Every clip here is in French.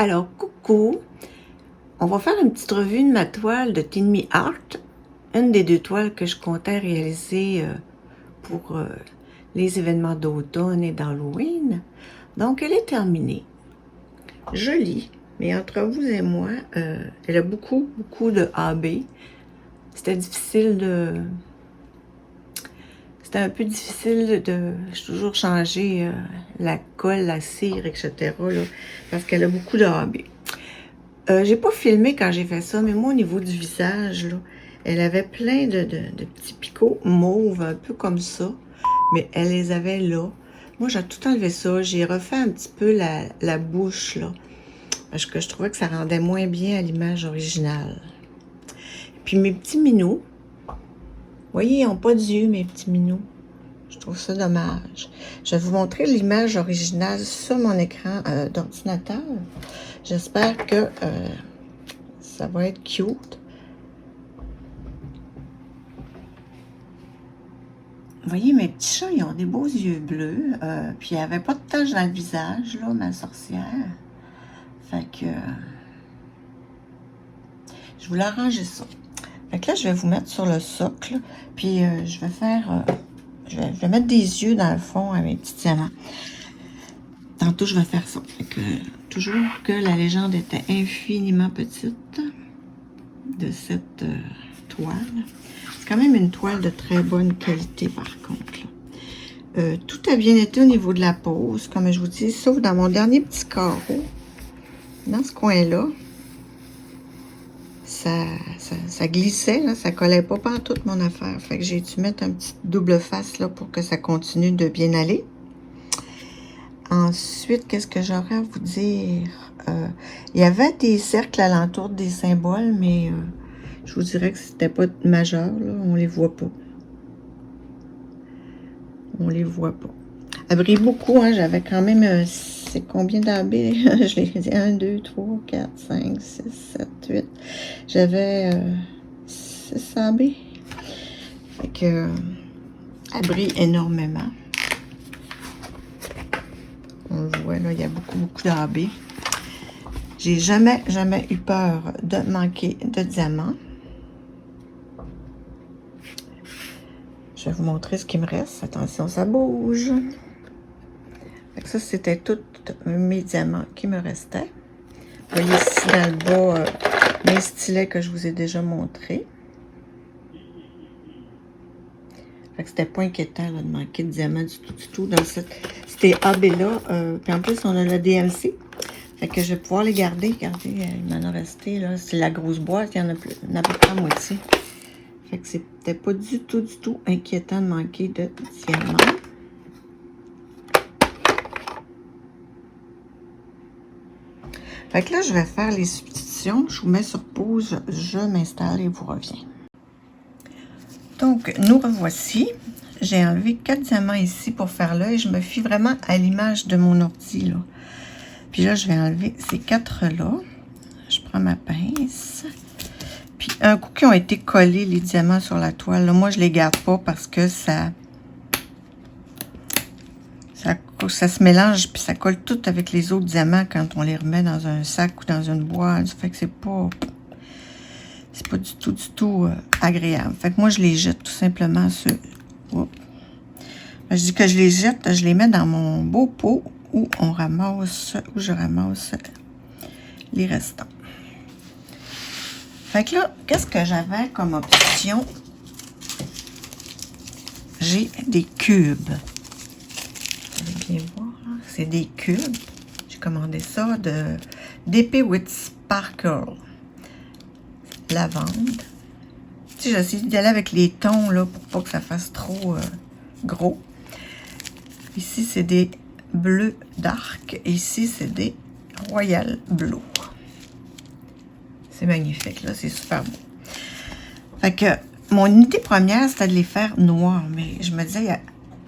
Alors, coucou! On va faire une petite revue de ma toile de Tin Me Art, une des deux toiles que je comptais réaliser pour les événements d'automne et d'Halloween. Donc, elle est terminée. Jolie, mais entre vous et moi, elle a beaucoup de AB. C'était difficile de... C'était un peu difficile de... J'ai toujours changé la colle, la cire, etc. là, parce qu'elle a beaucoup de AB. J'ai pas filmé quand j'ai fait ça, mais moi, au niveau du visage, là, elle avait plein de petits picots mauves, un peu comme ça, mais elle les avait là. Moi, j'ai tout enlevé ça. J'ai refait un petit peu la bouche, là, parce que je trouvais que ça rendait moins bien à l'image originale. Puis mes petits minous, vous voyez, ils n'ont pas d'yeux, mes petits minous. Je trouve ça dommage. Je vais vous montrer l'image originale sur mon écran d'ordinateur. J'espère que ça va être cute. Vous voyez, mes petits chats, ils ont des beaux yeux bleus. Puis il n'y avait pas de taches dans le visage, là, ma sorcière. Fait que... je voulais arranger ça. Fait que là, je vais vous mettre sur le socle. Puis je vais faire... je vais mettre des yeux dans le fond à mes petits diamants. Tantôt, je vais faire ça. Fait que, toujours que la légende était infiniment petite de cette toile. C'est quand même une toile de très bonne qualité, par contre. Tout a bien été au niveau de la pose, comme je vous dis, sauf dans mon dernier petit carreau. Dans ce coin-là, ça glissait, là, ça collait pas toute mon affaire. Fait que j'ai dû mettre un petit double face là, pour que ça continue de bien aller. Ensuite, qu'est-ce que j'aurais à vous dire? Il y avait des cercles alentour des symboles, mais je vous dirais que c'était pas majeur, là. On les voit pas. On les voit pas. Elle brille beaucoup, hein. J'avais quand même... c'est combien d'AB? Je l'ai dit 1, 2, 3, 4, 5, 6, 7, 8. J'avais 6 AB. Fait que... elle brille énormément. On le voit, là, il y a beaucoup d'AB. J'ai jamais eu peur de manquer de diamants. Je vais vous montrer ce qui me reste. Attention, ça bouge. Fait que ça, c'était tous mes diamants qui me restaient. Vous voyez ici dans le bas mes stylets que je vous ai déjà montrés. Fait que c'était pas inquiétant là, de manquer de diamants du tout dans ces AB-là. Puis en plus, on a le DMC. Fait que je vais pouvoir les garder. Regardez, il m'en a resté, là. C'est la grosse boîte, il y en a plus, il y en a à peu près la moitié. Fait que c'était pas du tout inquiétant de manquer de diamants. Fait que là, je vais faire les substitutions. Je vous mets sur pause, je m'installe et vous reviens. Donc, nous revoici. J'ai enlevé 4 diamants ici pour faire l'œil. Je me fie vraiment à l'image de mon ordi, là. Puis là, je vais enlever ces 4-là. Je prends ma pince. Puis un coup qui ont été collés, les diamants sur la toile, là, moi, je les garde pas parce que ça se mélange, puis ça colle tout avec les autres diamants quand on les remet dans un sac ou dans une boîte. Ça fait que c'est pas du tout agréable. Fait que moi, je les jette tout simplement sur... Oh. Je dis que je les jette, je les mets dans mon beau pot où je ramasse les restants. Fait que là, qu'est-ce que j'avais comme option? J'ai des cubes. Vous allez bien voir, hein? C'est des cubes. J'ai commandé ça d'Épée with Sparkle. Lavande. Tu sais, j'ai essayé d'y aller avec les tons, là, pour pas que ça fasse trop gros. Ici, c'est des bleus dark. Ici, c'est des Royal Blue. C'est magnifique, là. C'est super beau. Fait que mon idée première, c'était de les faire noirs. Mais je me disais, il y a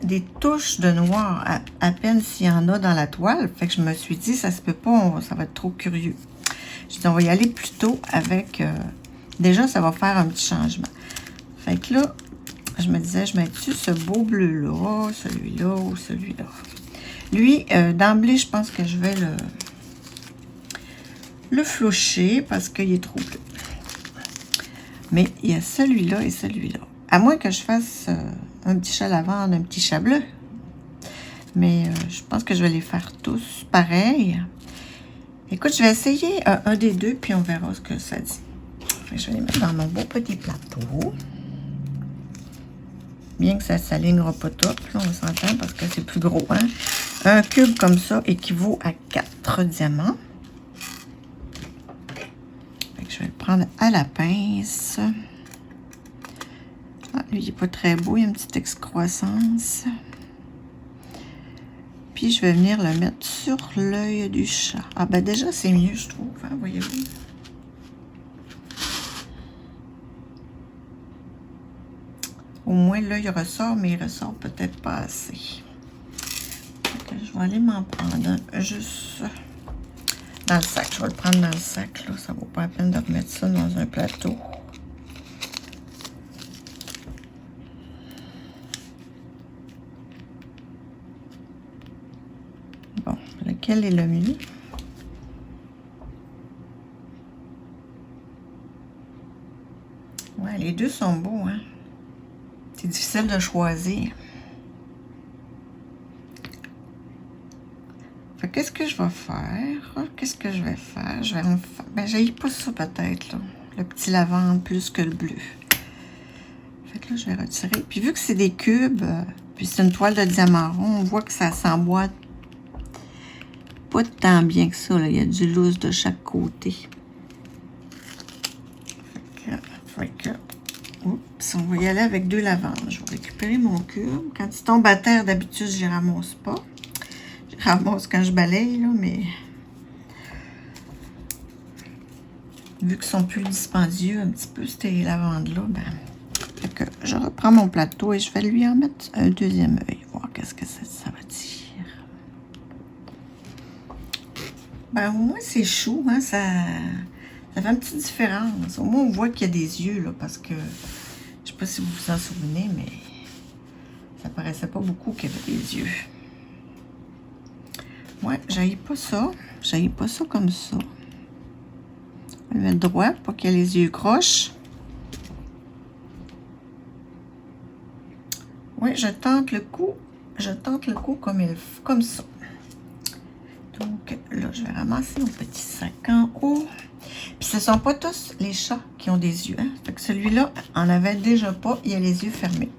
des touches de noir à peine s'il y en a dans la toile. Fait que je me suis dit, ça se peut pas, ça va être trop curieux. J'ai dit, on va y aller plutôt avec... déjà, ça va faire un petit changement. Fait que là, je me disais, je mets-tu ce beau bleu-là, celui-là ou celui-là? Lui, d'emblée, je pense que je vais le floucher parce qu'il est trop bleu. Mais il y a celui-là et celui-là. À moins que je fasse un petit chat lavande, un petit chat bleu. Mais je pense que je vais les faire tous pareil. Écoute, je vais essayer un des deux, puis on verra ce que ça dit. Je vais les mettre dans mon beau petit plateau. Bien que ça ne s'alignera pas tout, là, on s'entend parce que c'est plus gros. Hein? Un cube comme ça équivaut à 4 diamants. Fait que je vais le prendre à la pince. Ah, lui, il n'est pas très beau, il y a une petite excroissance. Puis, je vais venir le mettre sur l'œil du chat. Ah, ben déjà, c'est mieux, je trouve. Hein, voyez-vous. Au moins, l'œil ressort, mais il ressort peut-être pas assez. Donc, je vais aller m'en prendre un juste dans le sac. Je vais le prendre dans le sac. Là. Ça vaut pas la peine de remettre ça dans un plateau. Bon, lequel est le mieux? Ouais, les deux sont beaux, hein? C'est difficile de choisir. Fait qu'est-ce que je vais faire? Qu'est-ce que je vais faire? Je vais en faire. Ben, j'aille pas ça peut-être, là. Le petit lavande plus que le bleu. Fait que là, je vais retirer. Puis vu que c'est des cubes, puis c'est une toile de diamant rond, on voit que ça s'emboîte pas tant bien que ça, là. Il y a du loose de chaque côté. Fait que oups, on va y aller avec 2 lavandes. Je vais récupérer mon cube. Quand il tombe à terre, d'habitude, je les ramasse pas. Je ramasse quand je balaye, là, mais vu qu'ils sont plus dispendieux un petit peu, ces lavandes-là, ben, fait que je reprends mon plateau et je vais lui en mettre un deuxième œil, voir qu'est-ce que ça va dire. Ben, au moins, c'est chaud, hein, ça fait une petite différence. Au moins, on voit qu'il y a des yeux, là, parce que, je sais pas si vous vous en souvenez, mais ça paraissait pas beaucoup qu'il y avait des yeux. Ouais, j'haïs pas ça. J'haïs pas ça comme ça. Je vais le mettre droit pour qu'il y ait les yeux croches. Oui, je tente le coup. Je tente le coup comme ça. Donc, là, je vais ramasser mon petit sac en haut. Puis, ce ne sont pas tous les chats qui ont des yeux. Hein? Fait que celui-là, on avait déjà pas. Il a les yeux fermés.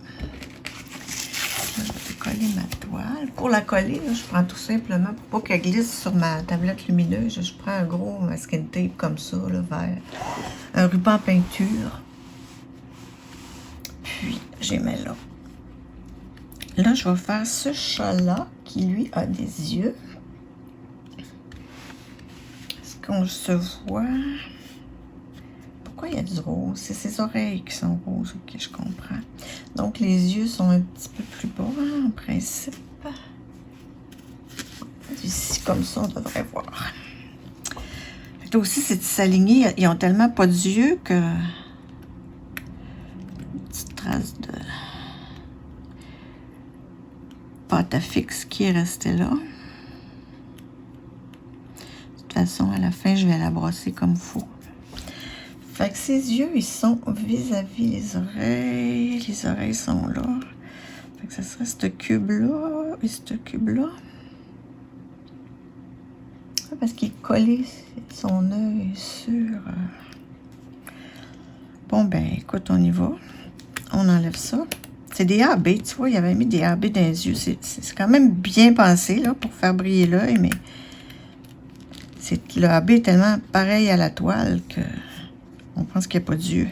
Là, je vais coller ma toile. Pour la coller, là, je prends tout simplement, pour pas qu'elle glisse sur ma tablette lumineuse, je prends un gros masking tape comme ça, là, vert. Un ruban peinture. Puis, j'ai mis là. Là, je vais faire ce chat-là qui, lui, a des yeux. Est-ce qu'on se voit? Pourquoi il y a du rose? C'est ses oreilles qui sont roses. Ok, je comprends. Donc, les yeux sont un petit peu plus bas, hein, en principe. Ici, comme ça, on devrait voir. Là aussi, c'est de s'aligner. Ils ont tellement pas d'yeux que... Une petite trace de... pâte à fixe qui est restée là. De toute façon, à la fin, je vais la brosser comme il faut. Fait que ses yeux, ils sont vis-à-vis les oreilles. Les oreilles sont là. Fait que ça serait ce cube-là et ce cube-là. Parce qu'il est collé son œil sur... Bon, ben, écoute, on y va. On enlève ça. C'est des AB, tu vois, il avait mis des AB dans les yeux. C'est quand même bien pensé, là, pour faire briller l'œil, mais le AB est tellement pareil à la toile que on pense qu'il n'y a pas d'yeux.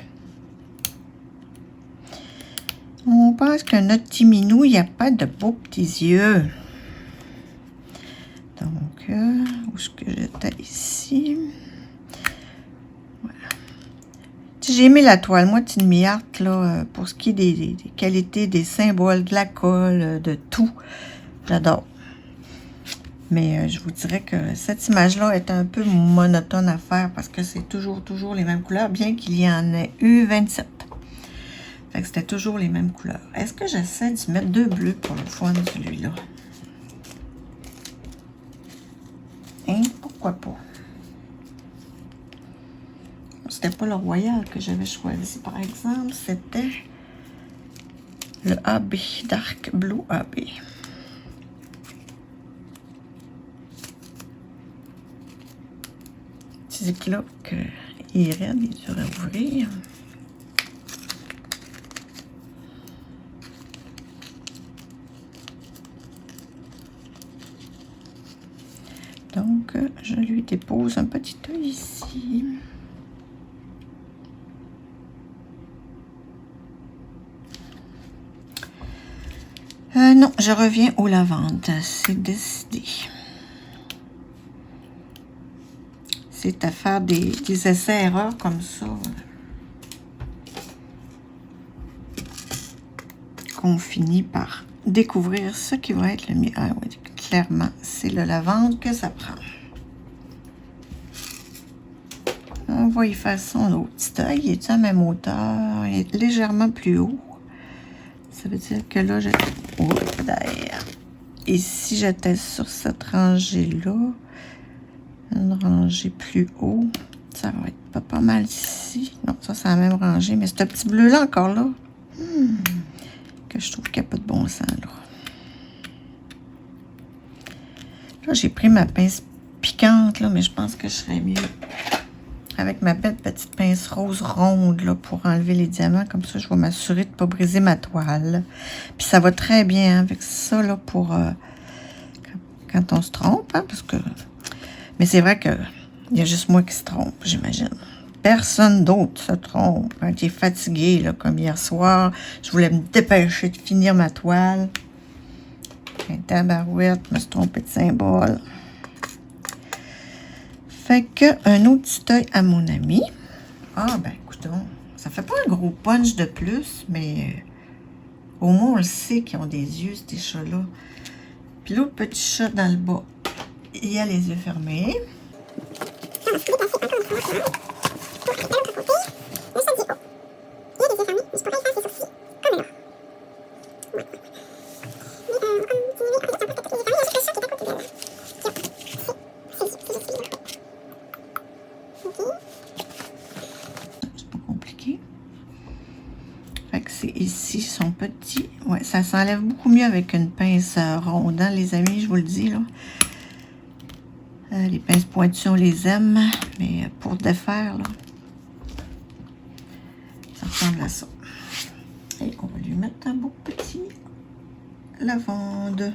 On pense que notre petit minou, il n'y a pas de beaux petits yeux. Donc, où est-ce que j'étais ici? Voilà. J'ai aimé la toile, moi, Tine Miart, là, pour ce qui est des qualités, des symboles, de la colle, de tout. J'adore. Mais je vous dirais que cette image-là est un peu monotone à faire parce que c'est toujours les mêmes couleurs, bien qu'il y en ait eu 27. Fait que c'était toujours les mêmes couleurs. Est-ce que j'essaie de mettre 2 bleus pour le fun, celui-là? Hein? Pourquoi pas? c'était pas le Royal que j'avais choisi, par exemple. C'était le AB, Dark Blue AB. Petit ziploc, il est raide, il est dur à ouvrir. Donc, je lui dépose un petit œil ici. Non, je reviens au lavande, c'est décidé. C'est à faire des essais-erreurs comme ça qu'on finit par découvrir ce qui va être le mieux. Ah oui, clairement, c'est le lavande que ça prend. On va y faire son autre petit œil. Il est à la même hauteur. Il est légèrement plus haut. Ça veut dire que là, et si j'étais sur cette rangée-là, une rangée plus haut, ça va être pas mal ici. Non, ça, c'est la même rangée. Mais ce petit bleu-là, encore là, que je trouve qu'il n'y a pas de bon sens, là. Là, j'ai pris ma pince piquante, là, mais je pense que je serais mieux avec ma belle petite pince rose ronde, là, pour enlever les diamants. Comme ça, je vais m'assurer de ne pas briser ma toile. Puis ça va très bien avec ça, là, pour quand on se trompe, hein, parce que... Mais c'est vrai que il y a juste moi qui se trompe, j'imagine. Personne d'autre se trompe. Quand tu es fatigué, là, comme hier soir, je voulais me dépêcher de finir ma toile. Un tabarouette, je me suis trompée de symbole. Fait que un autre petit œil à mon ami. Ah, ben, écoutons, ça fait pas un gros punch de plus, mais au moins on le sait qu'ils ont des yeux, ces chats-là. Puis l'autre petit chat dans le bas, il a les yeux fermés. Ici, son petit... Ouais, ça s'enlève beaucoup mieux avec une pince ronde, hein, les amis, je vous le dis, là. Les pinces pointues, on les aime, mais pour défaire, là, ça ressemble à ça. Et on va lui mettre un beau petit lavande.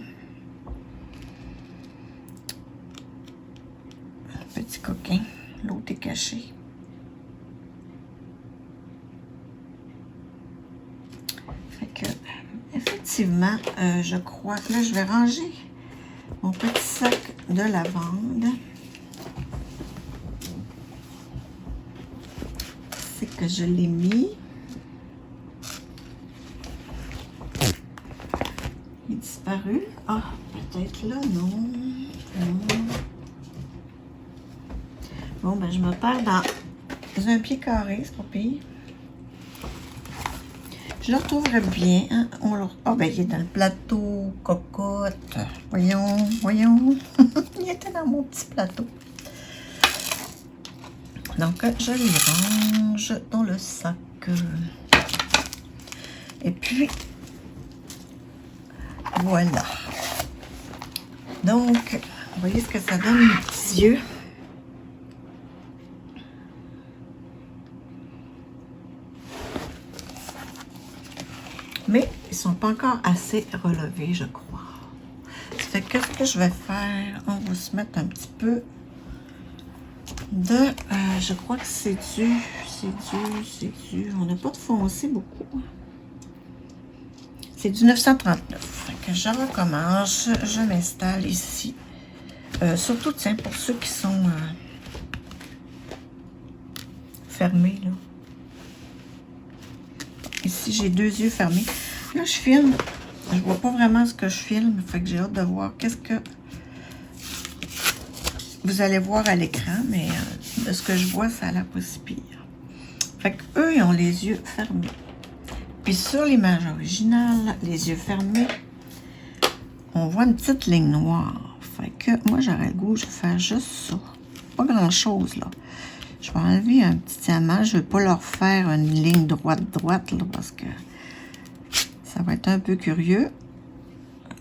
Un petit coquin. L'autre est caché. Effectivement, je crois que là, je vais ranger mon petit sac de lavande. C'est que je l'ai mis. Il est disparu. Ah, peut-être là, non. Non. Bon, ben, je me perds dans un pied carré, c'est pas pire. Je le retrouverai bien. Hein? Ah, ben, il est dans le plateau, cocotte. Voyons, voyons. Il était dans mon petit plateau. Donc, je les range dans le sac. Et puis, voilà. Donc, vous voyez ce que ça donne, mes petits yeux. Mais ils ne sont pas encore assez relevés, je crois. Ça fait que ce que je vais faire, on va se mettre un petit peu de... je crois que c'est du... On n'a pas de foncé beaucoup. C'est du 939. Fait que je recommence. Je m'installe ici. Surtout, tiens, pour ceux qui sont fermés, là. Ici, j'ai deux yeux fermés. Là, je filme. Je vois pas vraiment ce que je filme. Fait que j'ai hâte de voir qu'est-ce que vous allez voir à l'écran. Mais de ce que je vois, ça a l'air pas si pire. Fait qu'eux, ils ont les yeux fermés. Puis sur l'image originale, les yeux fermés, on voit une petite ligne noire. Fait que moi, j'aurais le goût de faire juste ça. Pas grand-chose, là. Je vais enlever un petit diamant. Je ne vais pas leur faire une ligne droite, là, parce que ça va être un peu curieux.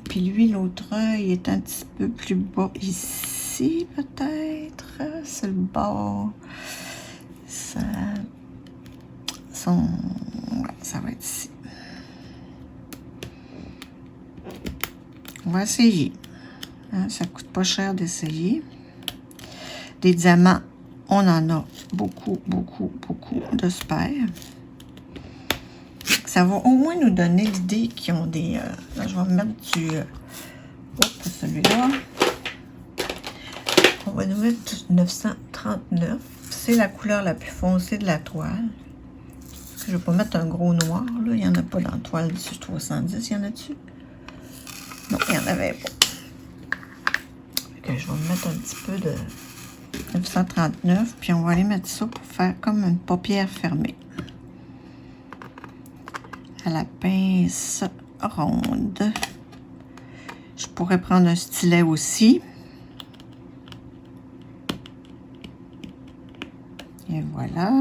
Puis lui, l'autre œil est un petit peu plus bas ici, peut-être. C'est le bord. Ça va être ici. On va essayer. Hein, ça coûte pas cher d'essayer. Des diamants, on en a beaucoup de paires. Ça va au moins nous donner l'idée qu'ils ont des... là, je vais mettre du... celui-là. On va nous mettre 939. C'est la couleur la plus foncée de la toile. Je ne vais pas mettre un gros noir. Là. Il n'y en a pas dans la toile du 310. Il y en a-dessus? Non, il n'y en avait pas. Je vais mettre un petit peu de 939. Puis on va aller mettre ça pour faire comme une paupière fermée. À la pince ronde. Je pourrais prendre un stylet aussi. Et voilà.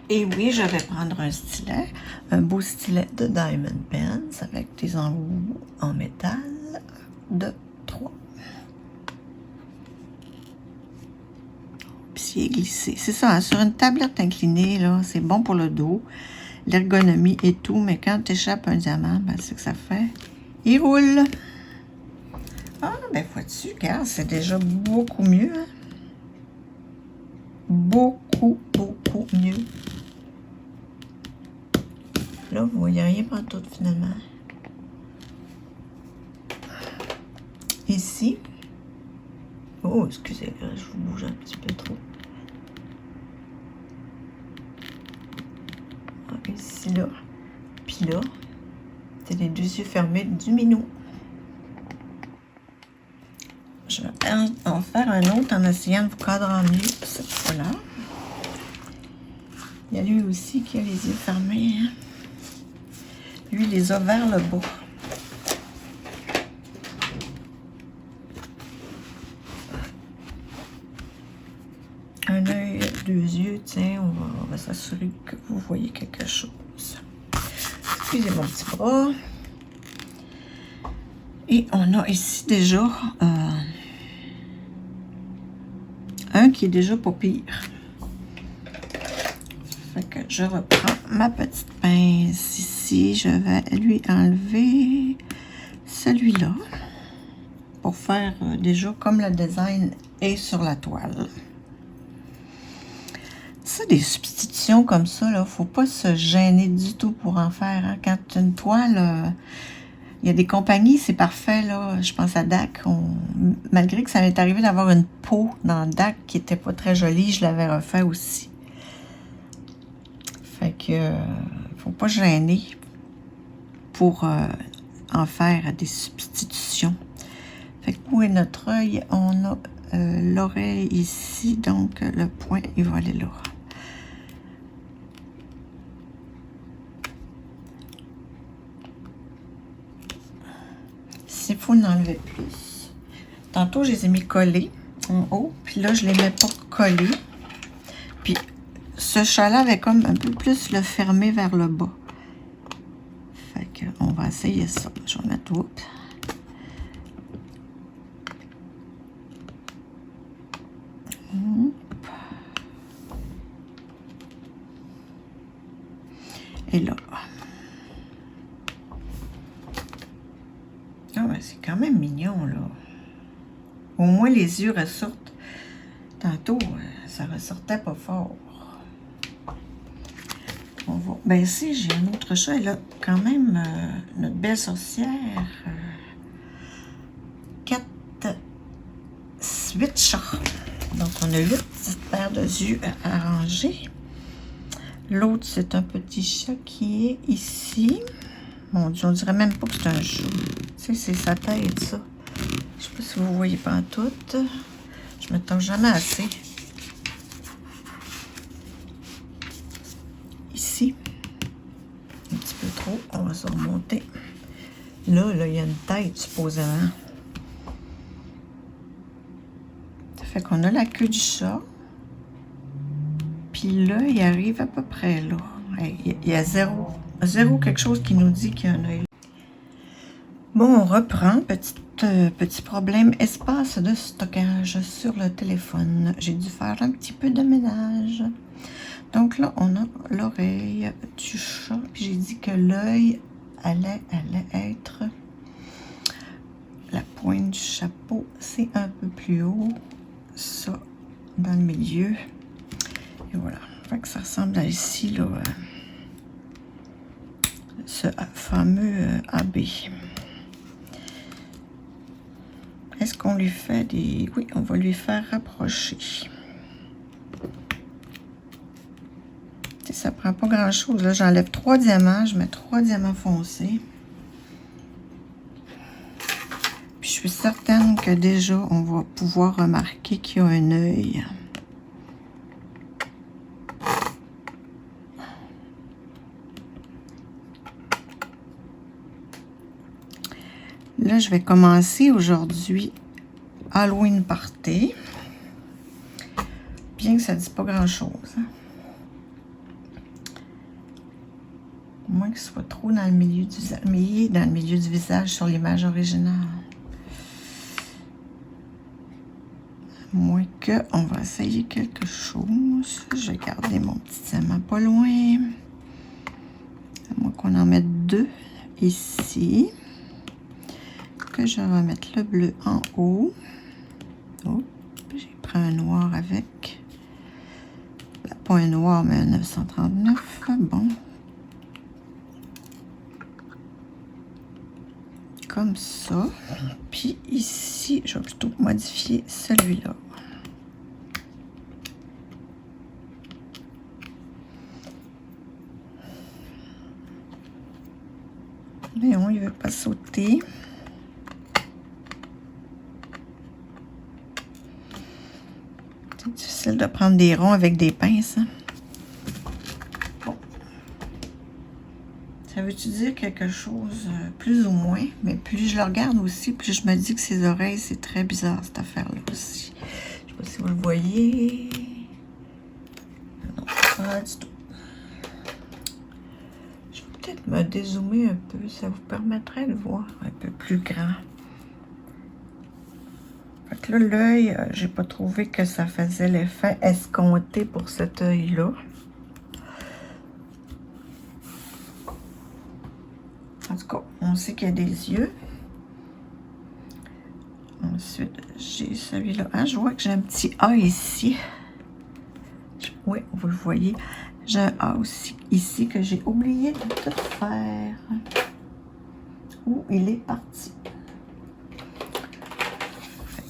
Et oui, je vais prendre un stylet. Un beau stylet de Diamond Pens avec des embouts en métal de 3. Puis il est glissé. C'est ça, hein, sur une tablette inclinée, là, c'est bon pour le dos, l'ergonomie et tout, mais quand tu échappes un diamant, ben, c'est que ça fait. Il roule. Ah, ben vois-tu, regarde, c'est déjà beaucoup mieux. Hein? Beaucoup mieux. Là, vous voyez rien pantoute finalement. Ici. Oh, excusez, là, je vous bouge un petit peu trop. Ici, là. Puis là, c'est les deux yeux fermés du minou. Je vais en faire un autre en essayant de vous cadrer mieux cette fois-là. Il y a lui aussi qui a les yeux fermés. Hein? Lui, il les a vers le bas. Un œil, deux yeux, tiens, on va s'assurer que vous voyez quelque chose. Excusez mon petit bras. Et on a ici déjà un qui est déjà pas pire. Fait que je reprends ma petite pince ici. Je vais lui enlever celui-là pour faire déjà comme le design est sur la toile. Ça, des substitutions comme ça, il ne faut pas se gêner du tout pour en faire. Hein. Quand une toile, il y a des compagnies, c'est parfait. Là. Je pense à DAC. Malgré que ça m'est arrivé d'avoir une peau dans DAC qui n'était pas très jolie, je l'avais refait aussi. Fait que faut pas se gêner pour en faire des substitutions. Fait que où est notre œil? On a l'oreille ici, donc le point, il va aller là. S'il faut en enlever plus. Tantôt, je les ai mis collés en haut, puis là, je les mets pas collés. Puis, ce chat-là avait comme un peu plus le fermé vers le bas. Fait que, on va essayer ça. Je vais mettre tout. Et là. Ah ouais, c'est quand même mignon, là. Au moins, les yeux ressortent. Tantôt, ça ressortait pas fort. On va baisser. J'ai un autre chat. Elle a quand même notre belle sorcière. 8 chats. Donc, on a 8 petites paires de yeux à arranger. L'autre, c'est un petit chat qui est ici. Mon Dieu, on dirait même pas que c'est un chat. Tu sais, c'est sa tête, ça. Je sais pas si vous voyez pas en tout. Je me tombe jamais assez. Ici. Un petit peu trop. On va se remonter. Là, il y a une tête, supposément. Fait qu'on a la queue du chat. Puis là, il arrive à peu près là. Il y a zéro quelque chose qui nous dit qu'il y a un œil. Bon, on reprend. Petit problème, espace de stockage sur le téléphone. J'ai dû faire un petit peu de ménage. Donc là, on a l'oreille du chat. Puis j'ai dit que l'œil allait être... La pointe du chapeau, c'est un peu plus haut. Ça, dans le milieu. Et voilà. Fait que ça ressemble à ici, là, ce fameux AB. Est-ce qu'on lui fait des... Oui, on va lui faire rapprocher. Ça prend pas grand-chose. Là, j'enlève 3 diamants. Je mets 3 diamants foncés. Puis je suis certaine que déjà, on va pouvoir remarquer qu'il y a un œil. Là, je vais commencer aujourd'hui Halloween Party. Bien que ça ne dise pas grand-chose. Hein. Au moins qu'il soit trop dans le milieu du visage. Mais il est dans le milieu du visage sur l'image originale. À moins qu'on va essayer quelque chose. Je vais garder mon petit diamant pas loin. À moins qu'on en mette 2 ici. Que je vais mettre le bleu en haut. Oh, j'ai pris un noir avec. Pas un noir, mais un 939. Bon. Comme ça. Puis ici, je vais plutôt modifier celui-là. Mais on, il ne veut pas sauter. C'est difficile de prendre des ronds avec des pinces. Hein? Bon. Ça veut-tu dire quelque chose, plus ou moins? Mais plus je le regarde aussi, plus je me dis que ses oreilles, c'est très bizarre, cette affaire-là aussi. Je ne sais pas si vous le voyez. Non, pas du tout. Je vais peut-être me dézoomer un peu. Ça vous permettrait de voir un peu plus grand. Fait que là, l'œil, j'ai pas trouvé que ça faisait l'effet escompté pour cet œil-là. En tout cas, on sait qu'il y a des yeux. Ensuite, j'ai celui-là. Ah, je vois que j'ai un petit A ici. Oui, vous le voyez. J'ai un A aussi ici que j'ai oublié de tout faire. Où il est parti.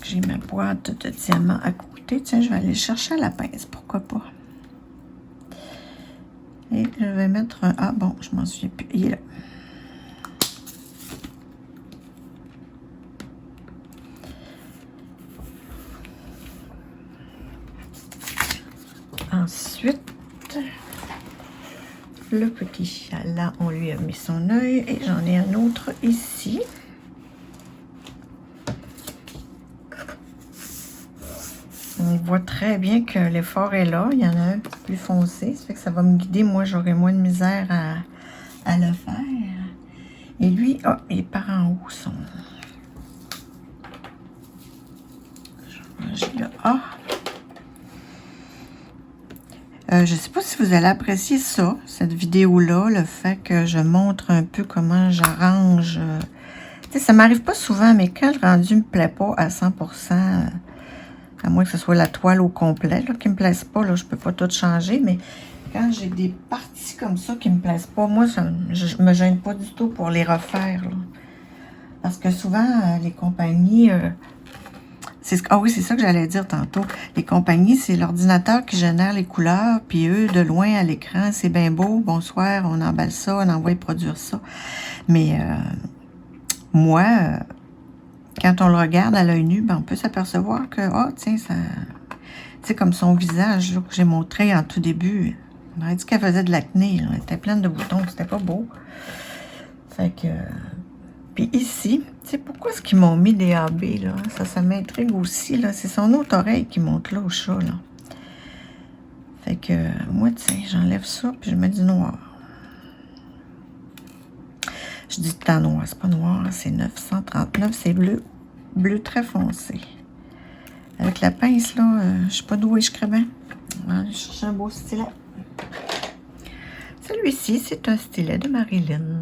J'ai ma boîte de diamants à côté. Tiens, je vais aller chercher à la pince. Pourquoi pas? Et je vais mettre un... Ah bon, je m'en souviens plus. Il est là. Ensuite, le petit chat, là, on lui a mis son œil. Et j'en ai un autre ici. On voit très bien que l'effort est là. Il y en a un petit peu plus foncé. Ça fait que ça va me guider. Moi, j'aurai moins de misère à le faire. Et lui, oh, il est par en haut, son... J'ai le A. Je ne sais pas si vous allez apprécier ça, cette vidéo-là, le fait que je montre un peu comment j'arrange. Tu sais, ça m'arrive pas souvent, mais quand le rendu me plaît pas à 100%, à moins que ce soit la toile au complet là, qui me plaise pas, là, je peux pas tout changer, mais quand j'ai des parties comme ça qui me plaisent pas, moi, je me gêne pas du tout pour les refaire. Là. Parce que souvent, les compagnies... Ah oui, c'est ça que j'allais dire tantôt. Les compagnies, c'est l'ordinateur qui génère les couleurs, puis eux, de loin à l'écran, c'est bien beau, bonsoir, on emballe ça, on envoie produire ça. Mais moi, quand on le regarde à l'œil nu, ben, on peut s'apercevoir que, oh, tiens, ça... Tu sais, comme son visage là, que j'ai montré en tout début, on aurait dit qu'elle faisait de l'acné, elle était pleine de boutons, c'était pas beau. Fait que... Puis ici, tu sais pourquoi est-ce qu'ils m'ont mis des AB, là? Ça m'intrigue aussi, là. C'est son autre oreille qui monte là au chat, là. Fait que, moi, tiens, j'enlève ça, puis je mets du noir. Je dis temps noir, c'est pas noir, c'est 939, c'est bleu. Bleu très foncé. Avec la pince, là, je sais pas d'où je crée bien. On va aller chercher un beau stylet. Celui-ci, c'est un stylet de Marilyn.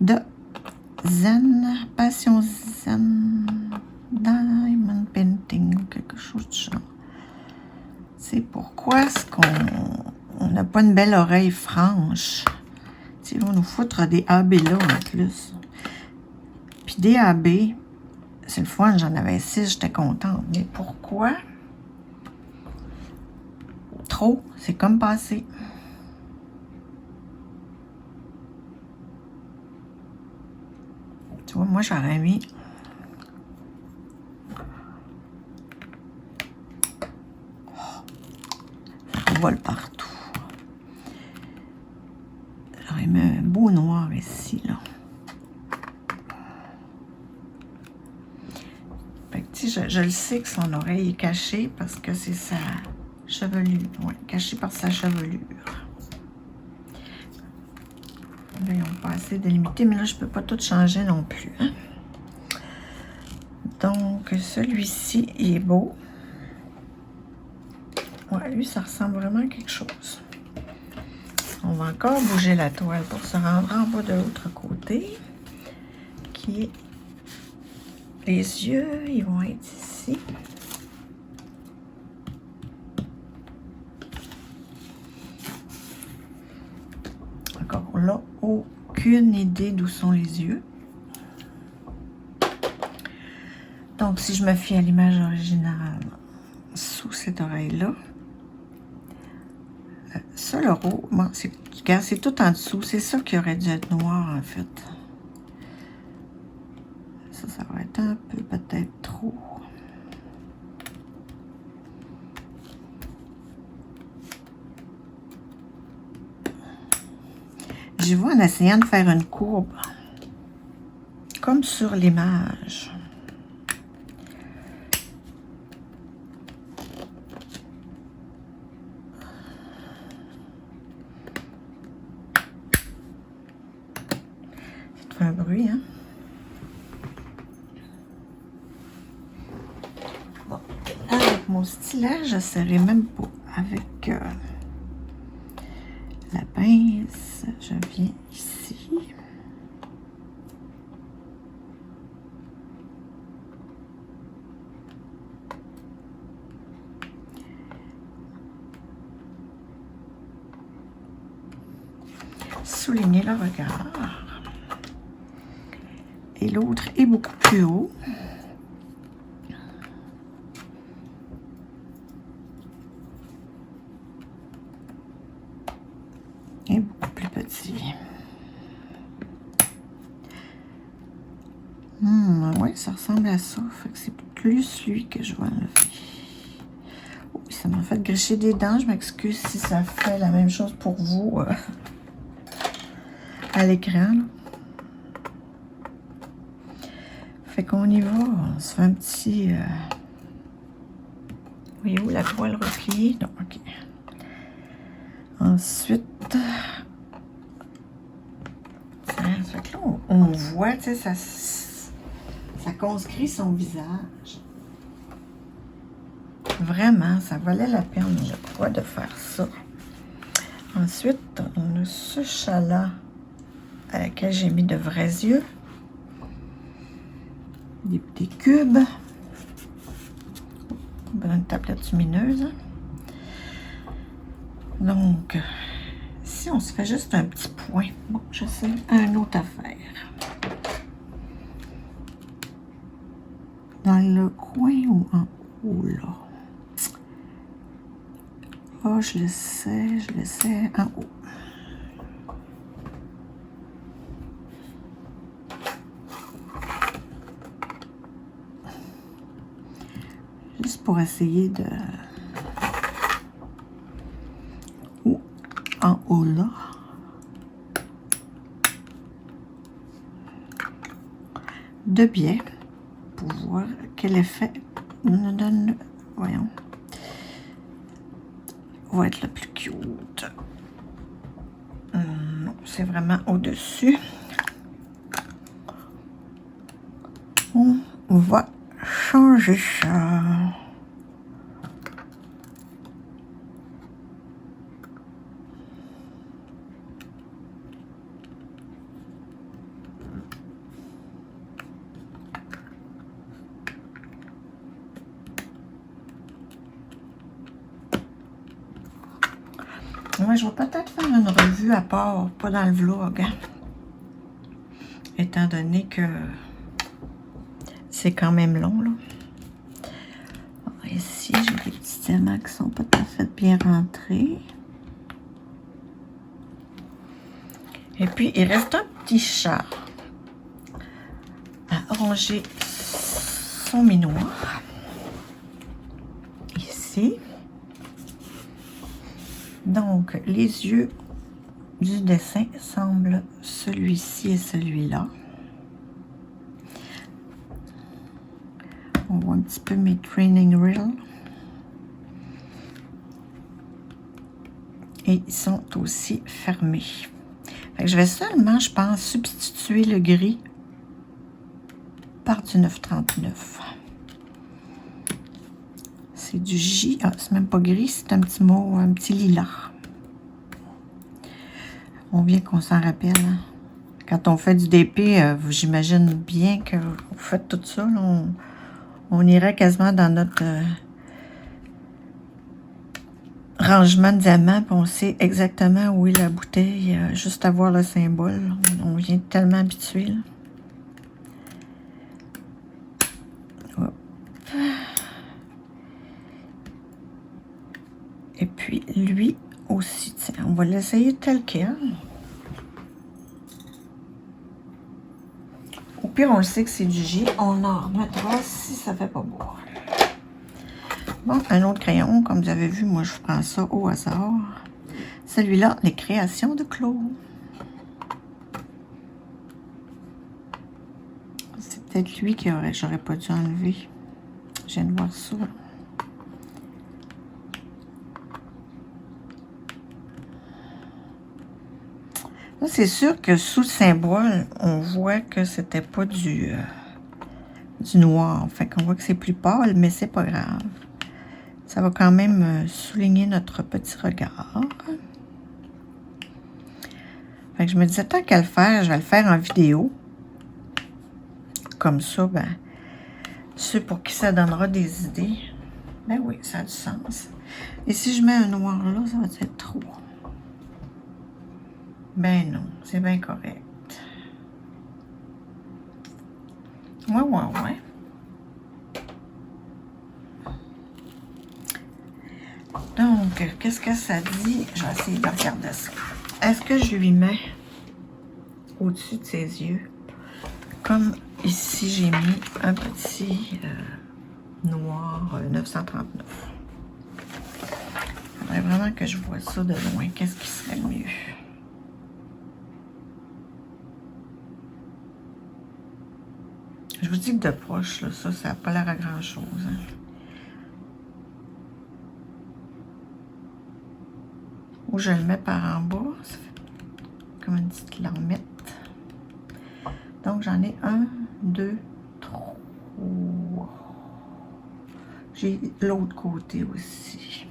De Zen, Passion Zen, Diamond Painting, quelque chose de genre. C'est pourquoi est-ce qu'on n'a pas une belle oreille franche. Tu sais, on nous foutre des AB là en plus. Puis des AB, c'est le fun, j'en avais 6, j'étais contente. Mais pourquoi? Trop, c'est comme passé. Tu vois, moi j'aurais mis ça vole partout. J'aurais mis un beau noir ici, là. Fait que, tu sais, je le sais que son oreille est cachée parce que c'est sa chevelure. Ouais, cachée par sa chevelure. Là, ils n'ont pas assez délimité, mais là, je ne peux pas tout changer non plus. Hein? Donc, celui-ci, il est beau. Ouais, lui, ça ressemble vraiment à quelque chose. On va encore bouger la toile pour se rendre en bas de l'autre côté. Qui est... Les yeux, ils vont être ici. Encore là, aucune idée d'où sont les yeux. Donc, si je me fie à l'image originale, sous cette oreille-là, ça, le rouge, bon, c'est tout en dessous. C'est ça qui aurait dû être noir, en fait. Ça va être un peu, peut-être trop. Je vois en essayant de faire une courbe, comme sur l'image. Ça fait un bruit, hein? Bon, avec mon stylet, je ne serai même pas. Avec la pince, je viens ici. Souligner le regard. Et l'autre est beaucoup plus haut. Et beaucoup plus petit. Oui, ça ressemble à ça. Fait que c'est plus lui que je vais enlever. Oh, ça m'a fait gricher des dents. Je m'excuse si ça fait la même chose pour vous à l'écran. Fait qu'on y va. On se fait un petit... voyez-vous la toile repliée? Non, ok. Ensuite... Fait que là, on voit, tu sais, ça conscrit son visage. Vraiment, ça valait la peine, je crois, de faire ça. Ensuite, on a ce chat-là à laquelle j'ai mis de vrais yeux. Des petits cubes. Une tablette lumineuse. Donc, si on se fait juste un petit point. Bon, je sais, une autre affaire. Dans le coin ou en haut, là? Oh, je le sais, en haut. Juste pour essayer de... en haut là. de biais pour voir quel effet nous donne. Voyons. Va être le plus cute. Non, c'est vraiment au-dessus. On va changer ça. Ouais, je vais peut-être faire une revue à part, pas dans le vlog, hein, étant donné que c'est quand même long, là. Alors, ici, j'ai des petits diamants qui sont pas tout à fait bien rentrés. Et puis, il reste un petit chat à ranger son minoir. Ici. Donc, les yeux du dessin semblent celui-ci et celui-là. On voit un petit peu mes training reels. Et ils sont aussi fermés. Fait que je vais seulement, je pense, substituer le gris par du 939. C'est du J. Ah, c'est même pas gris, c'est un petit mot, un petit lilas. On vient qu'on s'en rappelle. Hein. Quand on fait du DP, j'imagine bien que vous faites tout ça. Là, on irait quasiment dans notre rangement de diamants, puis on sait exactement où est la bouteille, juste à voir le symbole. On vient tellement habitué. Là. Et puis, lui aussi, tiens, on va l'essayer tel quel. Au pire, on le sait que c'est du J. On en remettra si ça fait pas beau. Bon, un autre crayon. Comme vous avez vu, moi, je prends ça au hasard. Celui-là, les créations de Claude. C'est peut-être lui qui j'aurais pas dû enlever. Je viens de voir ça. Là, c'est sûr que sous le symbole, on voit que c'était pas du noir. Fait qu'on voit que c'est plus pâle, mais c'est pas grave. Ça va quand même souligner notre petit regard. Fait que je me disais, tant qu'à le faire, je vais le faire en vidéo. Comme ça, ben, ceux pour qui ça donnera des idées, ben oui, ça a du sens. Et si je mets un noir là, ça va être trop. Ben non, c'est bien correct. Ouais. Donc, qu'est-ce que ça dit? Je vais essayer de regarder ça. Est-ce que je lui mets au-dessus de ses yeux? Comme ici, j'ai mis un petit noir 939. Il faudrait vraiment que je vois ça de loin. Qu'est-ce qui serait mieux? Je vous dis que de proche, là, ça n'a pas l'air à grand-chose. Hein. Ou je le mets par en bas. Ça fait comme une petite lamette. Donc, j'en ai 1, 2, 3. J'ai l'autre côté aussi.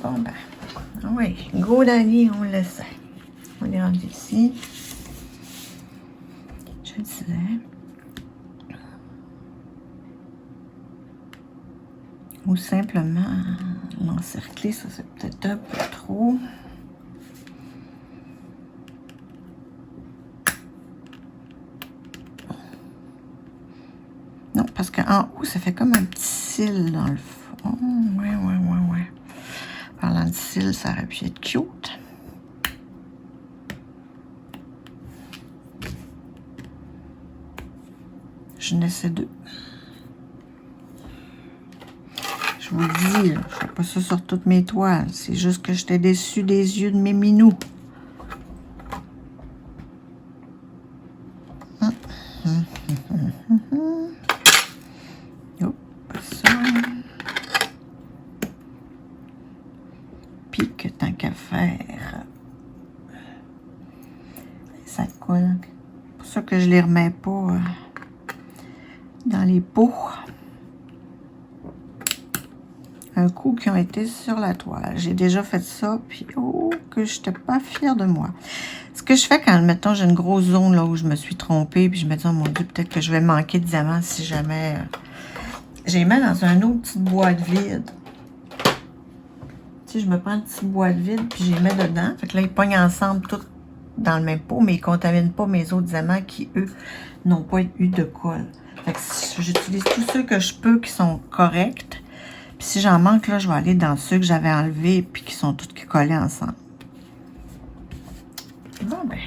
Bon, ben, oui, go Danny, on le sait. On est rendu ici. Je disais. Ou simplement l'encercler, ça c'est peut-être un peu trop. Non, parce qu'en haut, ça fait comme un petit cil dans le fond. Ouais. Parlant de cils, ça aurait pu être cute. Je n'essaie de... Je vous le dis, je ne fais pas ça sur toutes mes toiles. C'est juste que j'étais déçue des yeux de mes minous. colle. C'est pour ça que je les remets pas dans les pots. Un coup qui ont été sur la toile. J'ai déjà fait ça, puis oh, que je n'étais pas fière de moi. Ce que je fais quand, mettons, j'ai une grosse zone là où je me suis trompée, puis je me dis, oh mon Dieu, peut-être que je vais manquer de diamants si jamais... J'ai mis dans un autre petite boîte vide. Tu sais, je me prends une petite boîte vide, puis j'y mets dedans. Fait que là, ils pognent ensemble tout dans le même pot, mais ils ne contaminent pas mes autres diamants qui, eux, n'ont pas eu de colle. Fait que j'utilise tous ceux que je peux qui sont corrects. Puis si j'en manque, là, je vais aller dans ceux que j'avais enlevés puis qui sont tous collés ensemble. Bon, ben,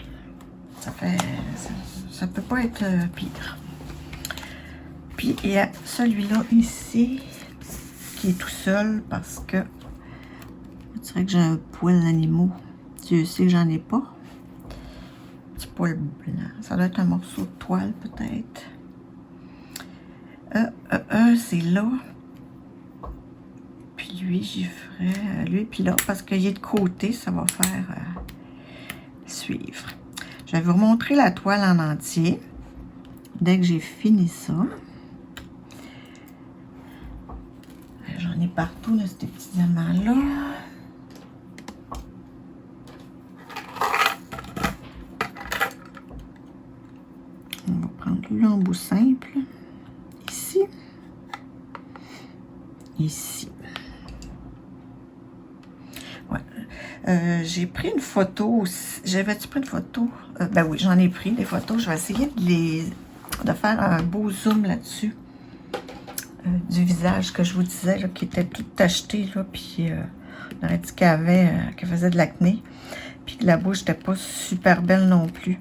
ça peut pas être pire. Puis il y a celui-là ici qui est tout seul parce que je dirais que j'ai un poil d'animaux. Dieu sait que j'en ai pas. Petit poil blanc. Ça doit être un morceau de toile peut-être. C'est là. Puis lui, j'y ferai lui, puis là, parce qu'il est de côté, ça va faire suivre. Je vais vous remontrer la toile en entier dès que j'ai fini ça. J'en ai partout, là, ces petits diamants-là. On va prendre l'embout simple. Ici. Ici. Ouais. J'ai pris une photo. J'avais-tu pris une photo? Ben oui, j'en ai pris des photos. Je vais essayer de faire un beau zoom là-dessus. Du visage que je vous disais, là, qui était tout tacheté, là, puis on aurait dit qu'elle faisait de l'acné. Puis que la bouche n'était pas super belle non plus.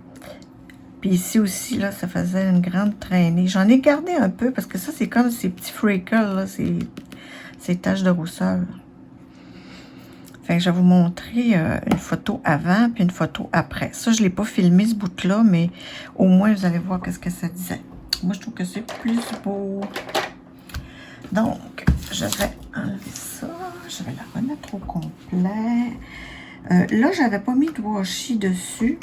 Puis ici aussi, là, ça faisait une grande traînée. J'en ai gardé un peu parce que ça, c'est comme ces petits freckles, là, ces taches de rousseur. Fait que je vais vous montrer une photo avant puis une photo après. Ça, je ne l'ai pas filmé, ce bout-là, mais au moins, vous allez voir qu'est-ce que ça disait. Moi, je trouve que c'est plus beau. Donc, je vais enlever ça. Je vais la remettre au complet. Là, j'avais pas mis de washi dessus.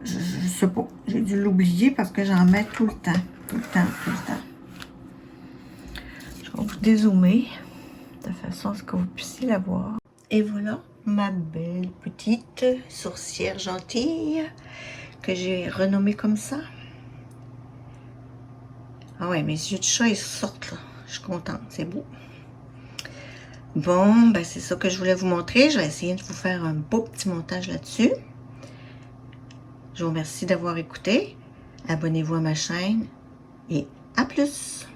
Je sais pas. J'ai dû l'oublier parce que j'en mets tout le temps. Tout le temps, tout le temps. Je vais vous dézoomer de façon à ce que vous puissiez la voir. Et voilà ma belle petite sourcière gentille que j'ai renommée comme ça. Ah ouais, mes yeux de chat, ils sortent là. Je suis contente, c'est beau. Bon, ben c'est ça que je voulais vous montrer. Je vais essayer de vous faire un beau petit montage là-dessus. Je vous remercie d'avoir écouté. Abonnez-vous à ma chaîne et à plus!